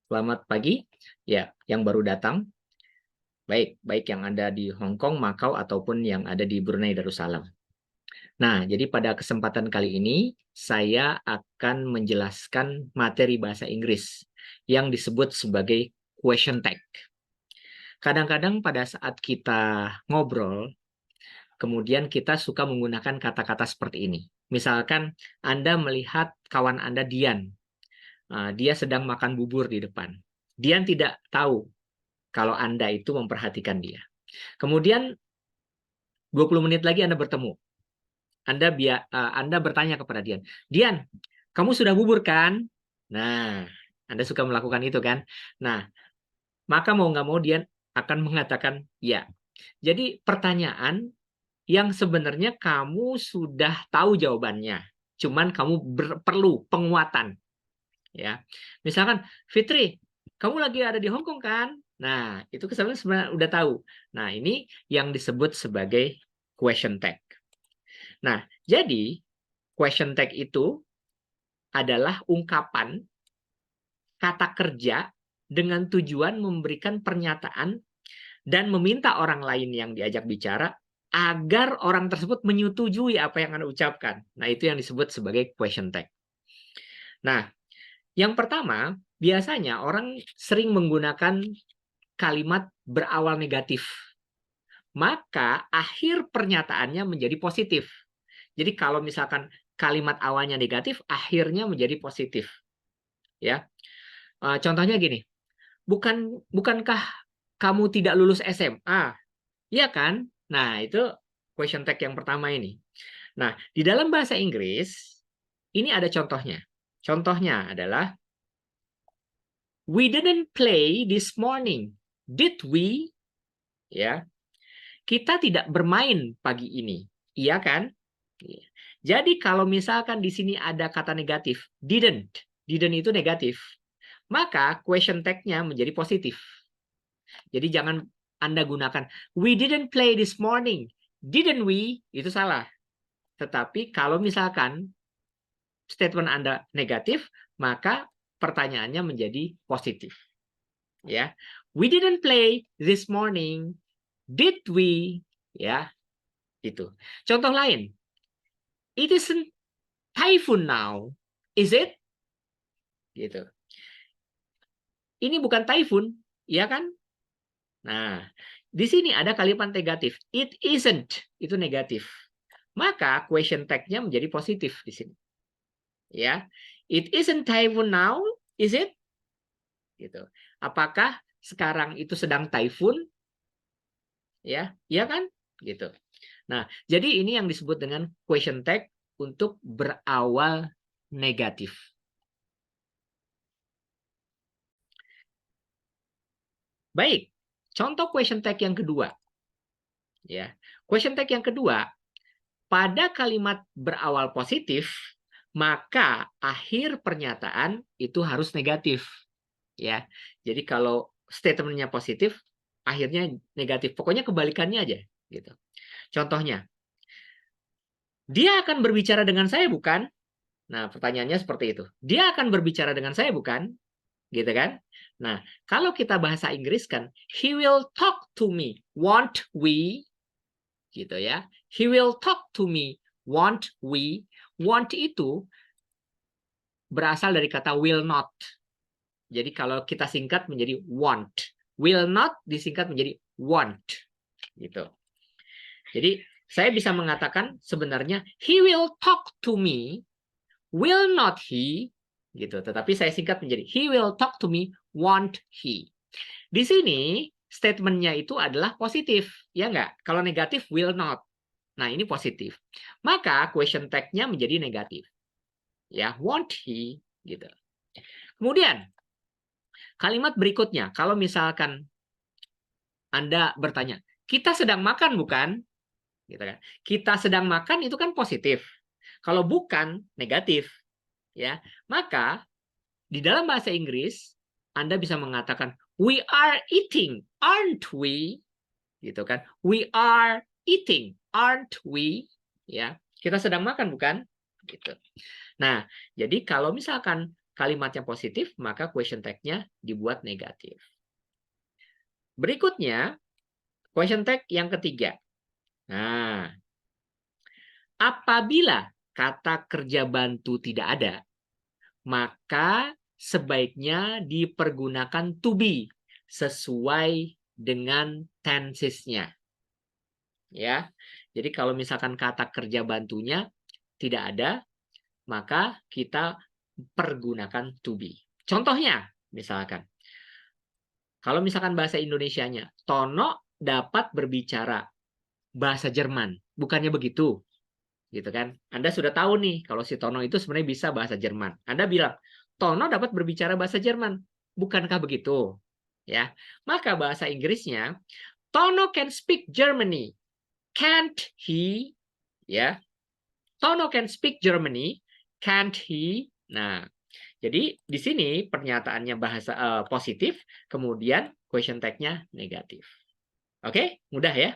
Selamat pagi. Ya, yang baru datang. Baik yang ada di Hong Kong, Makau, ataupun yang ada di Brunei Darussalam. Nah, jadi pada kesempatan kali ini, saya akan menjelaskan materi bahasa Inggris yang disebut sebagai question tag. Kadang-kadang pada saat kita ngobrol, kemudian kita suka menggunakan kata-kata seperti ini. Misalkan Anda melihat kawan Anda Dian, dia sedang makan bubur di depan. Dian tidak tahu kalau Anda itu memperhatikan dia. Kemudian 20 menit lagi Anda bertemu. Anda bertanya kepada Dian, Dian, kamu sudah bubur kan? Nah, Anda suka melakukan itu kan? Nah, maka mau nggak mau Dian akan mengatakan ya. Jadi pertanyaan yang sebenarnya kamu sudah tahu jawabannya, cuman kamu perlu penguatan, ya. Misalkan, Fitri, kamu lagi ada di Hong Kong kan? Nah, itu sebenarnya udah tahu. Nah, ini yang disebut sebagai question tag. Nah, jadi question tag itu adalah ungkapan kata kerja dengan tujuan memberikan pernyataan dan meminta orang lain yang diajak bicara agar orang tersebut menyetujui apa yang Anda ucapkan. Nah, itu yang disebut sebagai question tag. Nah, yang pertama, biasanya orang sering menggunakan kalimat berawal negatif. Maka akhir pernyataannya menjadi positif. Jadi kalau misalkan kalimat awalnya negatif, akhirnya menjadi positif. Ya, contohnya gini, bukankah kamu tidak lulus SMA? Iya kan? Nah, itu question tag yang pertama ini. Nah, di dalam bahasa Inggris, ini ada contohnya. Contohnya adalah, we didn't play this morning, did we? Ya, kita tidak bermain pagi ini. Iya kan? Iya. Jadi kalau misalkan di sini ada kata negatif, didn't itu negatif, maka question tag-nya menjadi positif. Jadi jangan Anda gunakan, we didn't play this morning, didn't we? Itu salah. Tetapi kalau misalkan statement Anda negatif, maka pertanyaannya menjadi positif. Ya, we didn't play this morning, did we? Ya, itu. Contoh lain, it isn't typhoon now, is it? Gitu. Ini bukan typhoon, ya kan? Nah, di sini ada kalimat negatif. It isn't, itu negatif. Maka question tag-nya menjadi positif di sini. Ya, it isn't typhoon now, is it? Gitu. Apakah sekarang itu sedang typhoon? Ya, ya kan? Gitu. Nah, jadi ini yang disebut dengan question tag untuk berawal negatif. Baik, contoh question tag yang kedua. Ya, question tag yang kedua, pada kalimat berawal positif, maka akhir pernyataan itu harus negatif. Ya, jadi kalau statementnya positif, akhirnya negatif. Pokoknya kebalikannya aja. Gitu. Contohnya, dia akan berbicara dengan saya bukan? Nah, pertanyaannya seperti itu. Dia akan berbicara dengan saya bukan? Gitu kan? Nah, kalau kita bahasa Inggris kan, he will talk to me, won't we? Gitu ya. He will talk to me, won't we? Want itu berasal dari kata will not. Jadi kalau kita singkat menjadi want. Will not disingkat menjadi want. Gitu. Jadi saya bisa mengatakan sebenarnya he will talk to me, will not he? Gitu. Tetapi saya singkat menjadi he will talk to me, won't he? Di sini statementnya itu adalah positif, ya nggak? Kalau negatif will not. Nah, ini positif. Maka question tag-nya menjadi negatif. Ya, won't he? Gitu. Kemudian, kalimat berikutnya, kalau misalkan Anda bertanya, kita sedang makan bukan? Gitu kan. Kita sedang makan itu kan positif. Kalau bukan, negatif. Ya, maka di dalam bahasa Inggris, Anda bisa mengatakan, we are eating, aren't we? Gitu kan. We are eating, aren't we? Ya, kita sedang makan bukan? Gitu. Nah, jadi kalau misalkan kalimatnya positif, maka question tag-nya dibuat negatif. Berikutnya, question tag yang ketiga. Nah, apabila kata kerja bantu tidak ada, maka sebaiknya dipergunakan to be sesuai dengan tenses-nya. Ya. Jadi kalau misalkan kata kerja bantunya tidak ada, maka kita pergunakan to be. Contohnya, misalkan kalau misalkan bahasa Indonesianya, Tono dapat berbicara bahasa Jerman. Bukannya begitu, gitu kan? Anda sudah tahu nih kalau si Tono itu sebenarnya bisa bahasa Jerman. Anda bilang, Tono dapat berbicara bahasa Jerman. Bukankah begitu? Ya. Maka bahasa Inggrisnya, Tono can speak Germany. Can't he? Ya. Tono can speak Germany. Can't he? Nah, jadi di sini pernyataannya bahasa positif, kemudian question tag-nya negatif. Oke, mudah ya.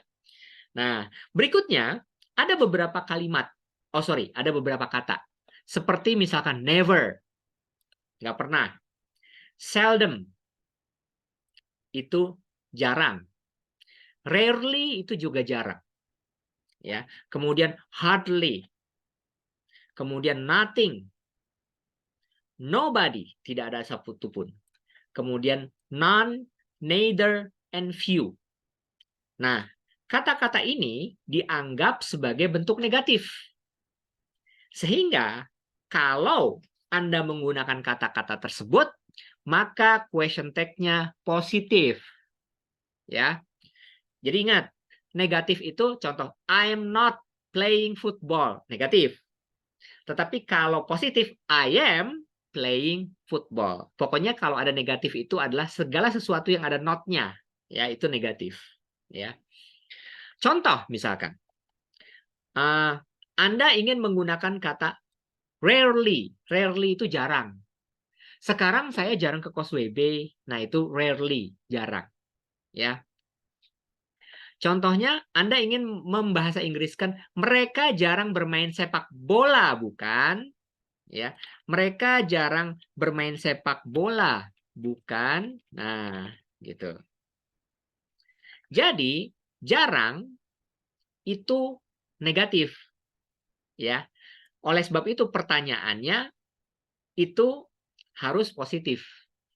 Nah, berikutnya ada beberapa kalimat. Oh, sorry, ada beberapa kata. Seperti misalkan never, nggak pernah. Seldom, itu jarang. Rarely, itu juga jarang. Ya. Kemudian hardly. Kemudian nothing. Nobody, tidak ada satupun. Kemudian none, neither, and few. Nah, kata-kata ini dianggap sebagai bentuk negatif. Sehingga kalau Anda menggunakan kata-kata tersebut, maka question tag-nya positif. Ya. Jadi ingat, negatif itu contoh I am not playing football, negatif. Tetapi kalau positif I am playing football. Pokoknya kalau ada negatif itu adalah segala sesuatu yang ada not-nya, ya itu negatif, ya. Contoh misalkan Anda ingin menggunakan kata rarely. Rarely itu jarang. Sekarang saya jarang ke kos WB. Nah, itu rarely, jarang. Ya. Contohnya, Anda ingin membahasa Inggriskan, mereka jarang bermain sepak bola, bukan? Ya. Mereka jarang bermain sepak bola, bukan? Nah, gitu. Jadi, jarang itu negatif. Ya. Oleh sebab itu pertanyaannya itu harus positif,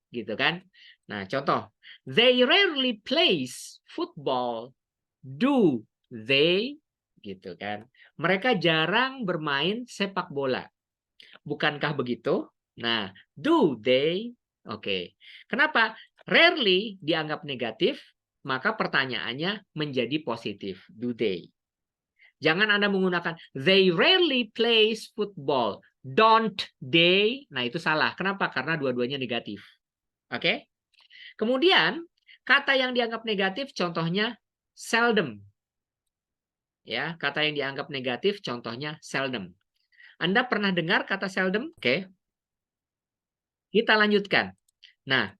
gitu kan? Nah, contoh, they rarely plays football, do they? Gitu kan? Mereka jarang bermain sepak bola. Bukankah begitu? Nah, do they? Oke. Kenapa? Rarely dianggap negatif, maka pertanyaannya menjadi positif. Do they? Jangan Anda menggunakan they rarely plays football. Don't they? Nah, itu salah. Kenapa? Karena dua-duanya negatif. Oke? Kemudian, kata yang dianggap negatif contohnya seldom. Ya, kata yang dianggap negatif contohnya seldom. Anda pernah dengar kata seldom? Oke. Kita lanjutkan. Nah,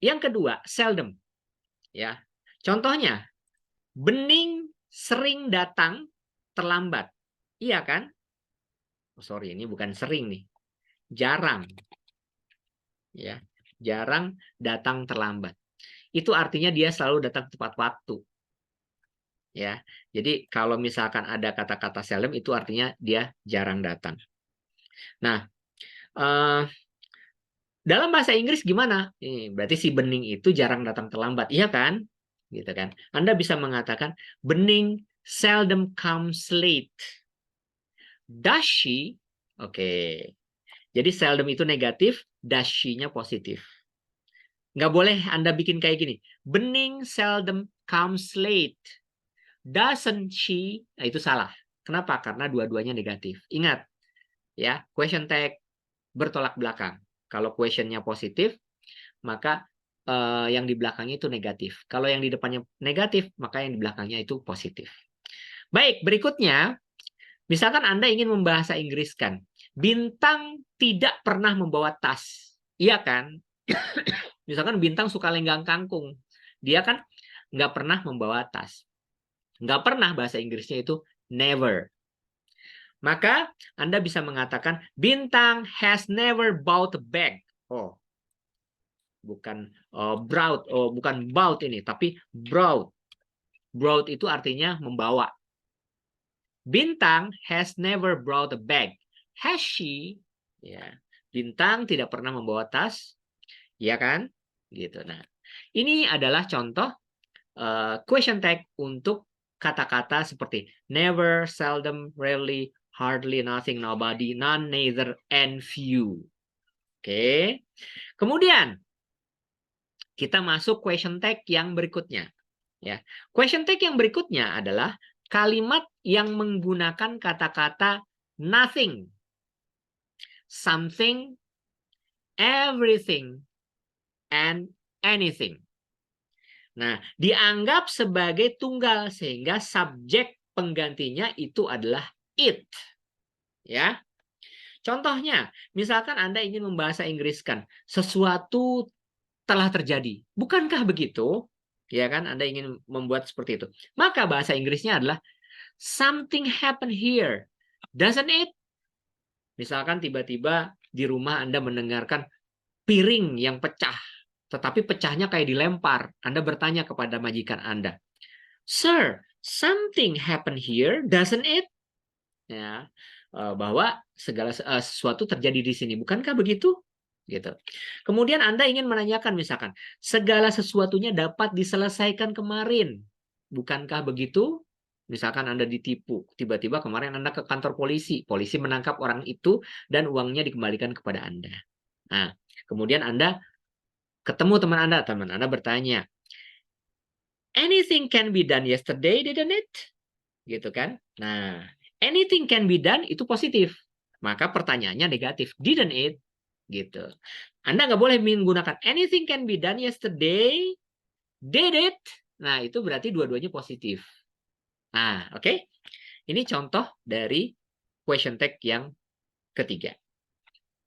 yang kedua, seldom. Ya. Contohnya, Bening sering datang terlambat. Iya kan? Oh, sorry, ini bukan sering nih. Jarang. Ya, jarang datang terlambat. Itu artinya dia selalu datang tepat waktu. Ya. Jadi kalau misalkan ada kata-kata seldom itu artinya dia jarang datang. Nah, dalam bahasa Inggris gimana? Berarti si Bening itu jarang datang terlambat, iya kan? Gitu kan. Anda bisa mengatakan Bening seldom comes late. Does she? Oke. Jadi seldom itu negatif, does she-nya positif. Nggak boleh Anda bikin kayak gini. Bening seldom comes late. Doesn't she? Nah, itu salah. Kenapa? Karena dua-duanya negatif. Ingat, ya, question tag bertolak belakang. Kalau questionnya positif, maka yang di belakangnya itu negatif. Kalau yang di depannya negatif, maka yang di belakangnya itu positif. Baik, berikutnya, misalkan Anda ingin membahasa Inggriskan, Bintang tidak pernah membawa tas. Iya kan? Misalkan Bintang suka lenggang kangkung. Dia kan nggak pernah membawa tas. Nggak pernah bahasa Inggrisnya itu never. Maka Anda bisa mengatakan Bintang has never bought a bag. Oh, bukan brought, bukan bought ini, tapi brought. Brought itu artinya membawa. Bintang has never brought a bag. Has she? Ya, Bintang tidak pernah membawa tas, ya kan? Gitu. Nah, ini adalah contoh question tag untuk kata-kata seperti never, seldom, rarely, hardly, nothing, nobody, none, neither, and few. Oke. Kemudian kita masuk question tag yang berikutnya. Ya, question tag yang berikutnya adalah kalimat yang menggunakan kata-kata nothing, something, everything, and anything. Nah, dianggap sebagai tunggal sehingga subjek penggantinya itu adalah it. Ya. Contohnya, misalkan Anda ingin membahasa Inggriskan sesuatu telah terjadi. Bukankah begitu? Ya kan, Anda ingin membuat seperti itu. Maka bahasa Inggrisnya adalah something happened here. Doesn't it? Misalkan tiba-tiba di rumah Anda mendengarkan piring yang pecah, tetapi pecahnya kayak dilempar. Anda bertanya kepada majikan Anda, "Sir, something happened here, doesn't it?" Ya, bahwa segala sesuatu terjadi di sini. Bukankah begitu? Gitu. Kemudian Anda ingin menanyakan misalkan, segala sesuatunya dapat diselesaikan kemarin. Bukankah begitu? Misalkan Anda ditipu, tiba-tiba kemarin Anda ke kantor polisi, polisi menangkap orang itu dan uangnya dikembalikan kepada Anda. Nah, kemudian Anda ketemu teman Anda bertanya, anything can be done yesterday, didn't it? Gitu kan? Nah, anything can be done itu positif. Maka pertanyaannya negatif, didn't it? Gitu. Anda nggak boleh menggunakan anything can be done yesterday, did it? Nah, itu berarti dua-duanya positif. Nah, oke. Ini contoh dari question tag yang ketiga.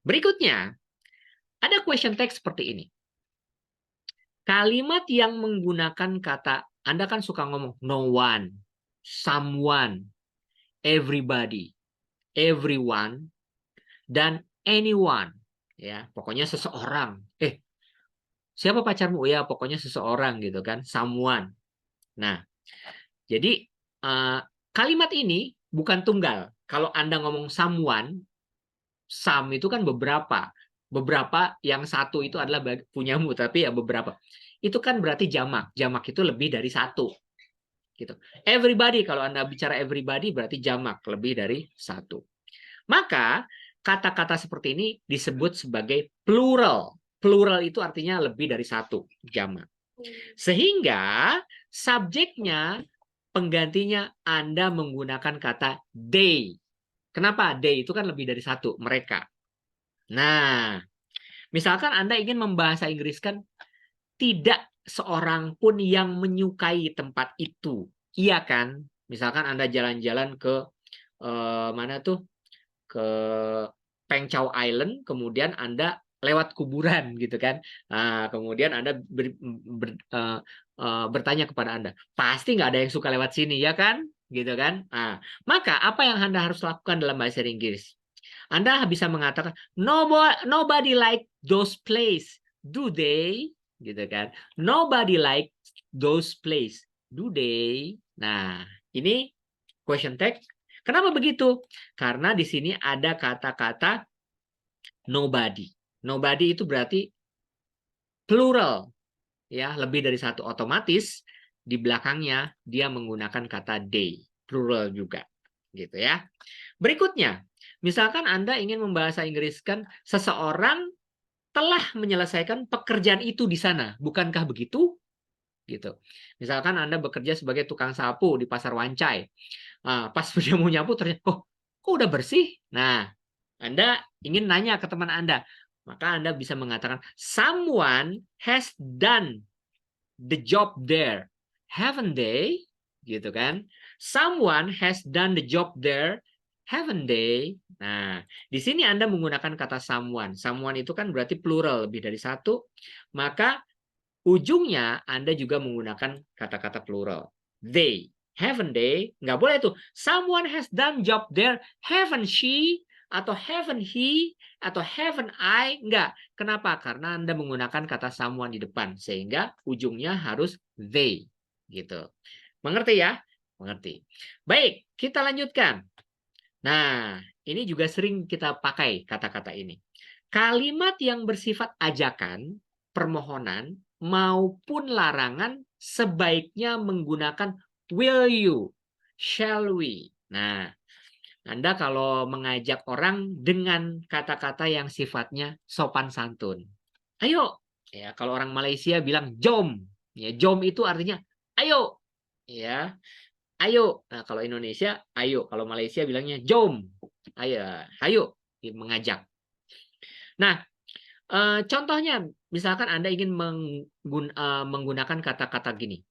Berikutnya, ada question tag seperti ini. Kalimat yang menggunakan kata, Anda kan suka ngomong no one, someone, everybody, everyone, dan anyone. Ya, pokoknya seseorang. Siapa pacarmu? Ya, pokoknya seseorang gitu kan, someone. Nah, jadi kalimat ini bukan tunggal. Kalau Anda ngomong someone, some itu kan beberapa. Beberapa yang satu itu adalah punyamu, tapi ya beberapa. Itu kan berarti jamak. Jamak itu lebih dari satu. Gitu. Everybody, kalau Anda bicara everybody berarti jamak, lebih dari satu. Maka kata-kata seperti ini disebut sebagai plural. Plural itu artinya lebih dari satu, jamak. Sehingga subjeknya, penggantinya Anda menggunakan kata they. Kenapa? They itu kan lebih dari satu, mereka. Nah, misalkan Anda ingin membahasa Inggriskan tidak seorang pun yang menyukai tempat itu. Iya kan? Misalkan Anda jalan-jalan ke mana tuh? Ke Pengchau Island, kemudian Anda lewat kuburan gitu kan. Nah, kemudian Anda bertanya kepada Anda, pasti nggak ada yang suka lewat sini, ya kan? Gitu kan? Nah, maka apa yang Anda harus lakukan dalam bahasa Inggris? Anda bisa mengatakan nobody like those place, do they? Gitu kan? Nobody like those place, do they? Nah, ini question tag. Kenapa begitu? Karena di sini ada kata-kata nobody. Nobody itu berarti plural, ya, lebih dari satu. Otomatis di belakangnya dia menggunakan kata they, plural juga, gitu ya. Berikutnya, misalkan Anda ingin membahasa Inggriskan seseorang telah menyelesaikan pekerjaan itu di sana, bukankah begitu? Gitu. Misalkan Anda bekerja sebagai tukang sapu di Pasar Wancai. Pas dia mau nyapu ternyata, kok udah bersih? Nah, Anda ingin nanya ke teman Anda, maka Anda bisa mengatakan, someone has done the job there, haven't they? Gitu kan? Someone has done the job there, haven't they? Nah, di sini Anda menggunakan kata someone. Someone itu kan berarti plural, lebih dari satu. Maka ujungnya Anda juga menggunakan kata-kata plural. They. Haven't they? Nggak boleh tuh. Someone has done job there. Haven't she? Atau haven't he? Atau haven't I? Nggak. Kenapa? Karena Anda menggunakan kata someone di depan. Sehingga ujungnya harus they. Gitu. Mengerti ya? Mengerti. Baik, kita lanjutkan. Nah, ini juga sering kita pakai kata-kata ini. Kalimat yang bersifat ajakan, permohonan, maupun larangan sebaiknya menggunakan will you, shall we. Nah, Anda kalau mengajak orang dengan kata-kata yang sifatnya sopan santun. Ayo, ya kalau orang Malaysia bilang jom. Ya, jom itu artinya ayo. Ya, ayo. Nah, kalau Indonesia ayo, kalau Malaysia bilangnya jom. Ayo, ayo mengajak. Nah, contohnya, misalkan Anda ingin menggunakan kata-kata gini.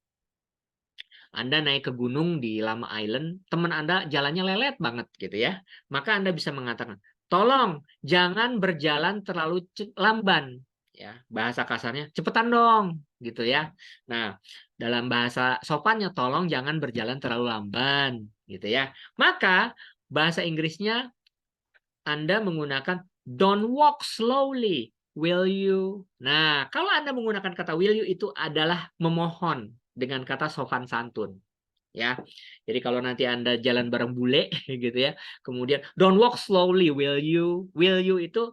Anda naik ke gunung di Lama Island, teman Anda jalannya lelet banget gitu ya. Maka Anda bisa mengatakan, tolong jangan berjalan terlalu lamban. Ya, bahasa kasarnya, cepetan dong gitu ya. Nah, dalam bahasa sopannya, tolong jangan berjalan terlalu lamban gitu ya. Maka bahasa Inggrisnya Anda menggunakan don't walk slowly, will you? Nah, kalau Anda menggunakan kata will you itu adalah memohon dengan kata sopan santun. Ya, jadi kalau nanti Anda jalan bareng bule gitu ya, kemudian don't walk slowly, will you? Will you itu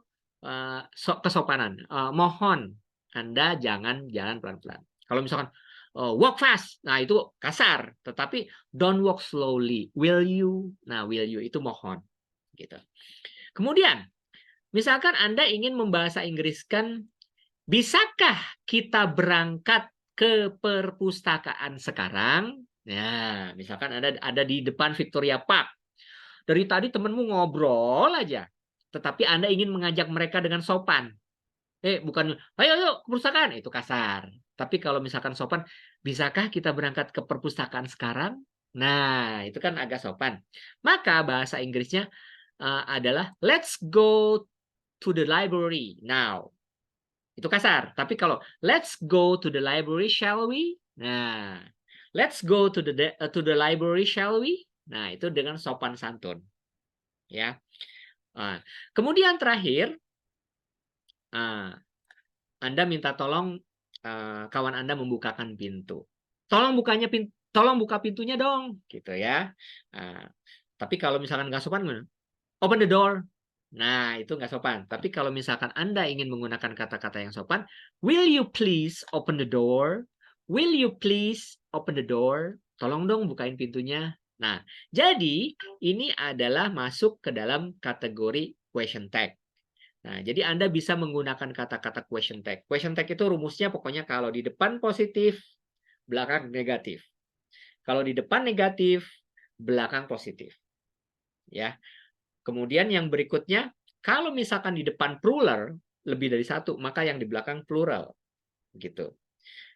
kesopanan, mohon Anda jangan jalan pelan-pelan. Kalau misalkan walk fast, nah itu kasar. Tetapi don't walk slowly, will you? Nah, will you itu mohon, gitu. Kemudian, misalkan Anda ingin membahasa Inggriskan, bisakah kita berangkat ke perpustakaan sekarang? Nah, misalkan ada di depan Victoria Park. Dari tadi temenmu ngobrol aja. Tetapi Anda ingin mengajak mereka dengan sopan. Bukan, ayo, ayo, ke perpustakaan. Itu kasar. Tapi kalau misalkan sopan, bisakah kita berangkat ke perpustakaan sekarang? Nah, itu kan agak sopan. Maka bahasa Inggrisnya adalah let's go to the library now. Itu kasar. Tapi kalau let's go to the library, shall we? Nah, let's go to the library, shall we? Nah, itu dengan sopan santun. Ya. Nah, kemudian terakhir, Anda minta tolong kawan Anda membukakan pintu. Tolong buka pintunya dong, gitu ya. Tapi kalau misalkan nggak sopan, open the door. Nah, itu nggak sopan. Tapi kalau misalkan Anda ingin menggunakan kata-kata yang sopan, will you please open the door? Will you please open the door? Tolong dong bukain pintunya. Nah, jadi ini adalah masuk ke dalam kategori question tag. Nah, jadi Anda bisa menggunakan kata-kata question tag. Question tag itu rumusnya pokoknya kalau di depan positif, belakang negatif. Kalau di depan negatif, belakang positif. Ya. Kemudian yang berikutnya, kalau misalkan di depan plural lebih dari satu, maka yang di belakang plural. Gitu.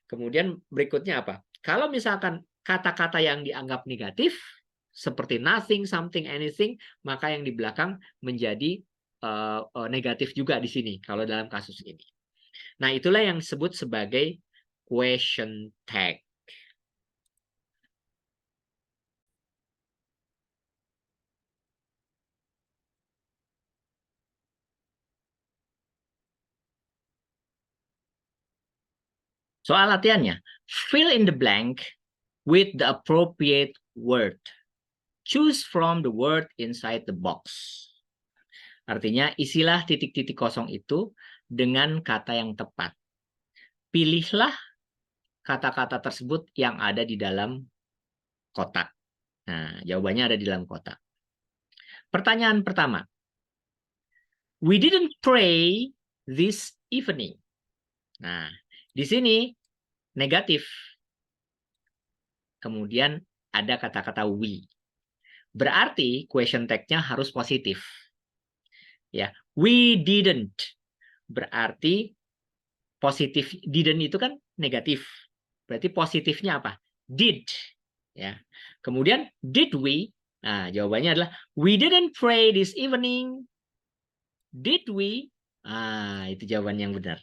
Kemudian berikutnya apa? Kalau misalkan kata-kata yang dianggap negatif, seperti nothing, something, anything, maka yang di belakang menjadi negatif juga di sini, kalau dalam kasus ini. Nah, itulah yang disebut sebagai question tag. Soal latihannya, fill in the blank with the appropriate word. Choose from the word inside the box. Artinya, isilah titik-titik kosong itu dengan kata yang tepat. Pilihlah kata-kata tersebut yang ada di dalam kotak. Nah, jawabannya ada di dalam kotak. Pertanyaan pertama. We didn't pray this evening. Nah, di sini negatif. Kemudian ada kata-kata we. Berarti question tag-nya harus positif. Ya, we didn't. Berarti positif, didn't itu kan negatif. Berarti positifnya apa? Did. Ya. Kemudian did we? Nah, jawabannya adalah we didn't pray this evening. Did we? Itu jawaban yang benar.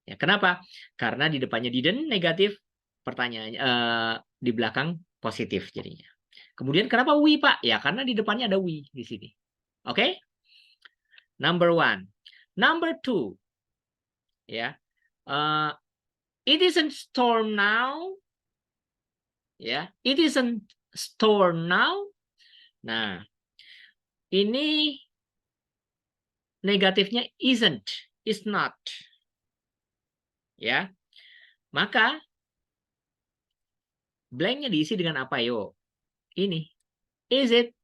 Ya, kenapa? Karena di depannya didn't negatif, pertanyaannya di belakang positif jadinya. Kemudian kenapa we, Pak? Ya, karena di depannya ada we di sini. Oke? Number one. Number two. Ya. It isn't storm now. Ya, it isn't storm now. Nah, ini negatifnya isn't, is not. Ya. Maka blanknya diisi dengan apa, yo? Ini. Is it?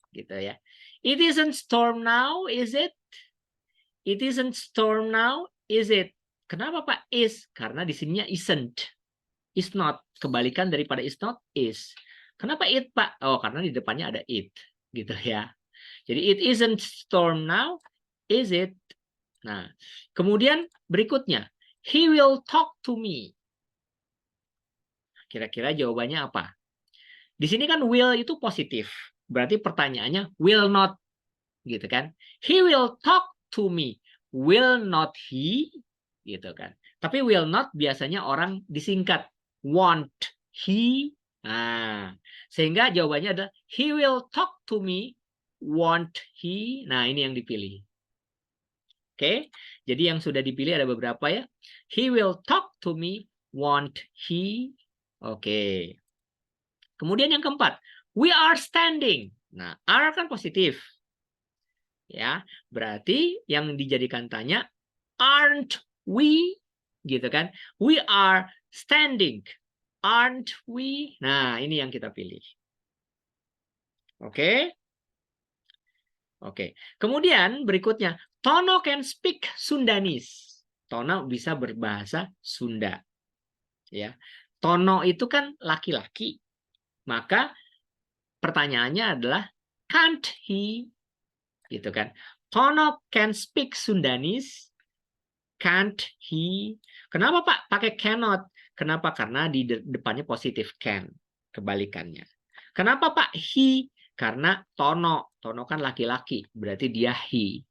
Gitu ya. It isn't storm now, is it? It isn't storm now, is it? Kenapa, Pak? Is. Karena di sininya isn't. Is not. Kebalikan daripada is not, is. Kenapa it, Pak? Oh, karena di depannya ada it. Gitu ya. Jadi it isn't storm now, is it? Nah, kemudian berikutnya. He will talk to me. Kira-kira jawabannya apa? Di sini kan will itu positif. Berarti pertanyaannya will not. Gitu kan. He will talk to me. Will not he? Gitu kan. Tapi will not biasanya orang disingkat. Won't he? Nah, sehingga jawabannya adalah he will talk to me, won't he? Nah, ini yang dipilih. Oke, jadi yang sudah dipilih ada beberapa ya. He will talk to me, won't he? Oke. Kemudian yang keempat, we are standing. Nah, are kan positif. Ya, berarti yang dijadikan tanya, aren't we? Gitu kan. We are standing. Aren't we? Nah, ini yang kita pilih. Oke. Oke. Kemudian berikutnya, Tono can speak Sundanese. Tono bisa berbahasa Sunda. Ya. Tono itu kan laki-laki. Maka pertanyaannya adalah can't he? Gitu kan. Tono can speak Sundanese. Can't he? Kenapa, Pak? Pakai cannot. Kenapa? Karena di depannya positif can. Kebalikannya. Kenapa, Pak? He. Karena Tono. Tono kan laki-laki. Berarti dia he.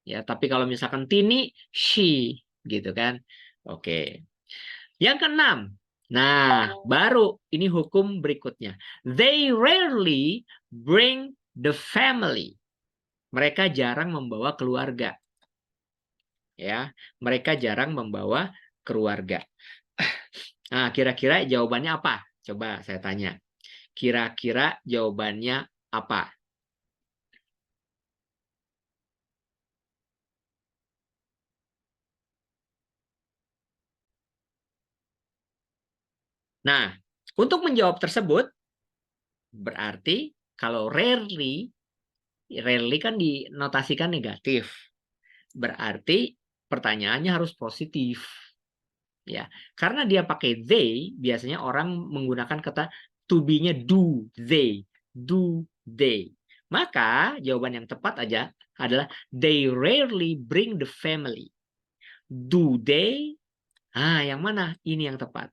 Ya, tapi kalau misalkan Tini, she. Gitu kan. Oke. Yang keenam. Nah, baru ini hukum berikutnya. They rarely bring the family. Mereka jarang membawa keluarga. Ya, mereka jarang membawa keluarga. Nah, kira-kira jawabannya apa? Coba saya tanya. Kira-kira jawabannya apa? Nah, untuk menjawab tersebut, berarti kalau rarely kan dinotasikan negatif. Berarti pertanyaannya harus positif. Ya, karena dia pakai they, biasanya orang menggunakan kata to be-nya do they. Maka jawaban yang tepat aja adalah they rarely bring the family. Do they? Ah, yang mana? Ini yang tepat.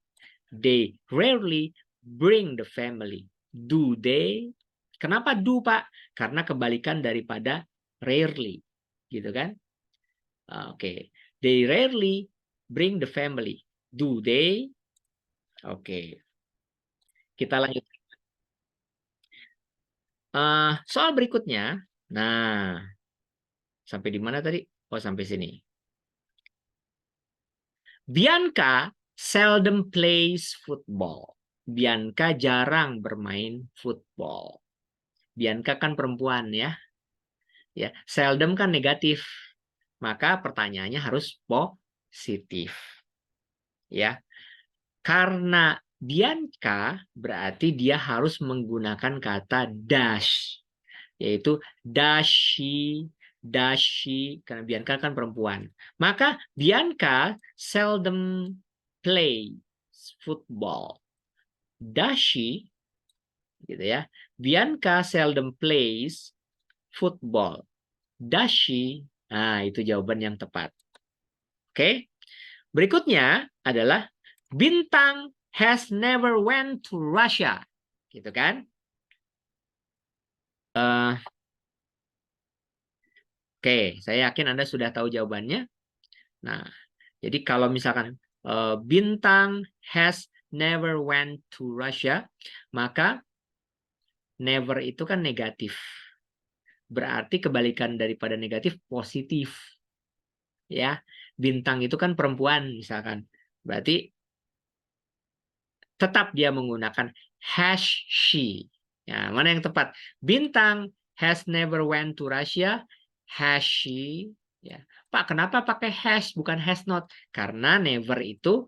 They rarely bring the family. Do they? Kenapa do, Pak? Karena kebalikan daripada rarely. Gitu kan? Oke. They rarely bring the family. Do they? Oke. Kita lanjut. Soal berikutnya. Nah, sampai di mana tadi? Oh, sampai sini. Bianca seldom plays football. Bianca jarang bermain football. Bianca kan perempuan ya. Ya, seldom kan negatif. Maka pertanyaannya harus positif. Ya. Karena Bianca berarti dia harus menggunakan kata dash. Yaitu dashi, karena Bianca kan perempuan. Maka Bianca seldom play football. Dashi, gitu ya. Bianca seldom plays football. Dashi, nah itu jawaban yang tepat. Oke. Berikutnya adalah Bintang has never went to Russia. Gitu kan? Oke, saya yakin Anda sudah tahu jawabannya. Nah, jadi kalau misalkan Bintang has never went to Russia, maka Never itu kan negatif. Berarti kebalikan daripada negatif positif. Ya, bintang itu kan perempuan misalkan. Berarti tetap dia menggunakan has she. Ya, mana yang tepat? Bintang has never went to Russia. Has she? Ya. Pak, kenapa pakai has bukan has not? Karena never itu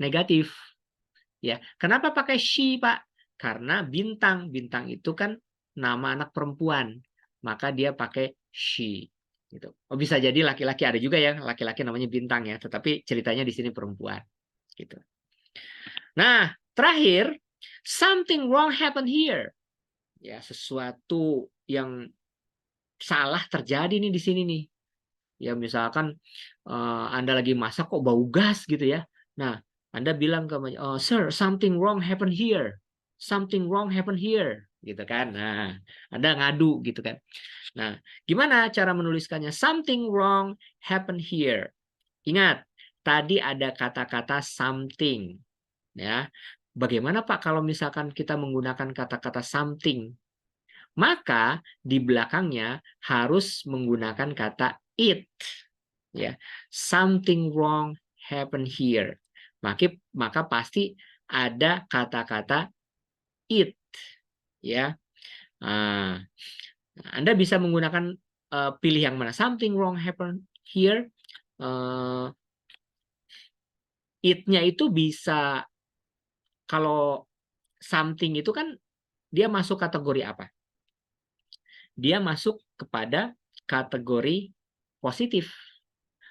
negatif. Ya, kenapa pakai she, Pak? Karena bintang. Bintang itu kan nama anak perempuan. Maka dia pakai she. Gitu. Oh, bisa jadi laki-laki, ada juga ya laki-laki namanya bintang ya, tetapi ceritanya di sini perempuan. Gitu. Nah, terakhir, something wrong happened here. Ya, sesuatu yang salah terjadi nih di sini nih. Ya, misalkan Anda lagi masak kok bau gas gitu ya. Nah, Anda bilang ke sir, something wrong happened here. Something wrong happened here, gitu kan. Nah, Anda ngadu gitu kan. Nah, gimana cara menuliskannya? Something wrong happened here. Ingat, tadi ada kata-kata something. Ya, bagaimana Pak kalau misalkan kita menggunakan kata-kata something? Maka di belakangnya harus menggunakan kata it. Ya, something wrong happen here. Maka pasti ada kata-kata it. Ya, Anda bisa menggunakan pilih yang mana. Something wrong happen here. It-nya itu bisa, kalau something itu kan dia masuk kategori apa? Dia masuk kepada kategori positif.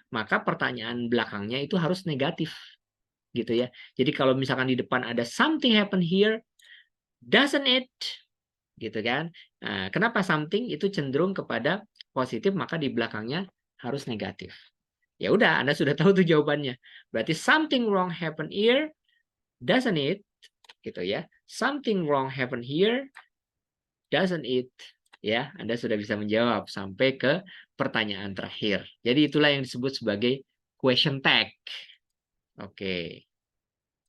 Maka pertanyaan belakangnya itu harus negatif. Gitu ya. Jadi kalau misalkan di depan ada something happen here, doesn't it? Gitu kan. Nah, kenapa something itu cenderung kepada positif, maka di belakangnya harus negatif. Ya udah, Anda sudah tahu tuh jawabannya. Berarti something wrong happen here, doesn't it? Gitu ya. Something wrong happen here, doesn't it? Ya, Anda sudah bisa menjawab sampai ke pertanyaan terakhir. Jadi itulah yang disebut sebagai question tag. Oke.